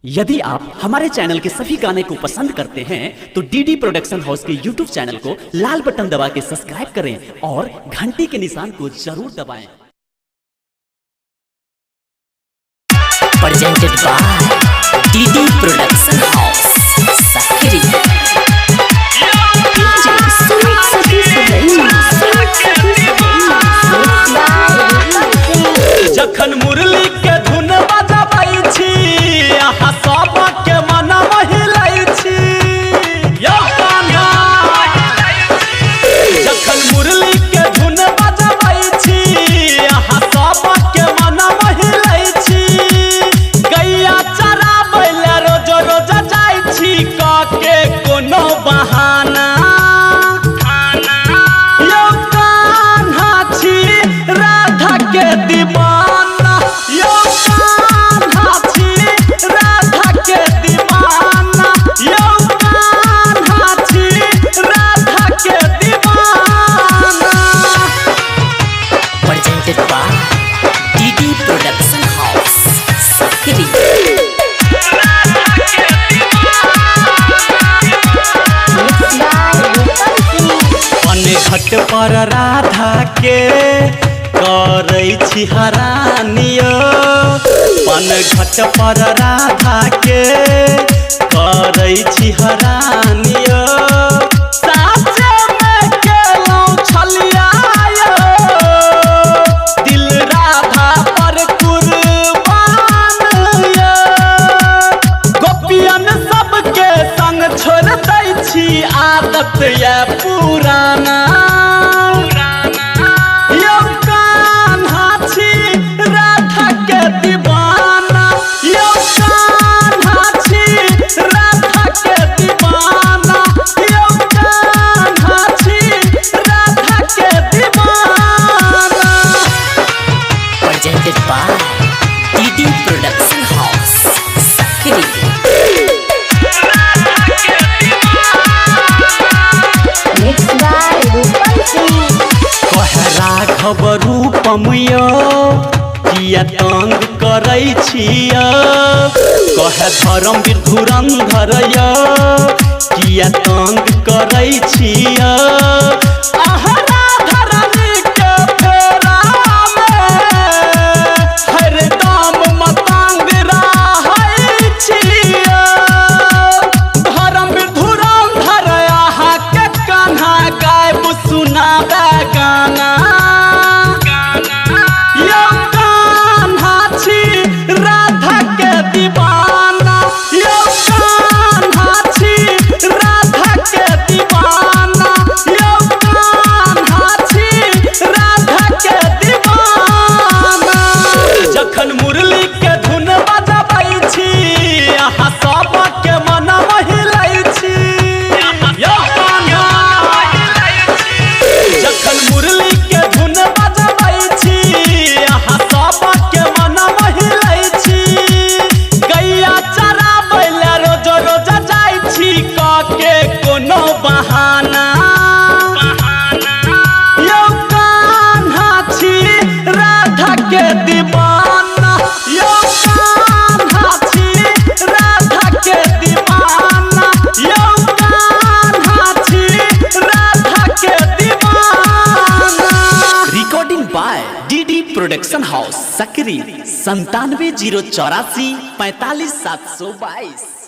यदि आप हमारे चैनल के सभी गाने को पसंद करते हैं तो डीडी प्रोडक्शन हाउस के यूट्यूब चैनल को लाल बटन दबा के सब्सक्राइब करें और घंटी के निशान को जरूर दबाएं। Presented by DD production house Sakri. जखन मुरली के धुन बजाबै छी अहाँ सब के मन महिलै छी यौ कान्हा। जखन मुरली के धुन बजाबै छी अहाँ सब के मन महिलै छी। गैया चराबै ले रोज रोज जाइ छी क के कोनो बहाना। यौ कान्हा छी राधा के दीवाना। यौ कान्हा छी राधा के दीवाना। यौ कान्हा छी राधा के दीवाना। Presented by DD production house Sakri. घट पर राधा के करै छी हरानियो। पन घट पर राधा के करै छी हरानियो। साचे में केलौं छलिया यो, दिल राधा पर कुर्बान यो। गोपियन सबके संग छोड़ दै छी आदत ये पुराना। यौ कान्हा छी राधा के दीवाना। यौ कान्हा छी राधा के दीवाना। यौ कान्हा छी राधा के दीवाना। Presented by DD production house Sakri. Raghav रूपम यो किया तंग करै छिया। कहे धर्मवीर धुरंधर यो किया तंग करै छिया। अहाँ राधा रानी के फेरा में हरदम मतंग रहै छिया। धर्मवीर धुरंधर अहाँ के कान्हा गायब सुनाबे गाना। यौ कान्हा छी राधा के दीवाना। यौ कान्हा छी राधा के दीवाना। यौ कान्हा छी राधा के दीवाना। जखन मुरली के धुन बजाबै छी अहाँ सब के मन महिलै छी यौ कान्हा। जखन मुरली के धुन बजाबै छी अहाँ सब के मन महिलै छी। गैया चराबै ले रोज रोज जाइ छी क के कोनो बहाना। यौ कान्हा छी राधा के दीवाना। यौ कान्हा छी राधा के दीवाना। यौ कान्हा छी राधा के दीवाना। Recording by DD production house Sakri 97 084 45 722।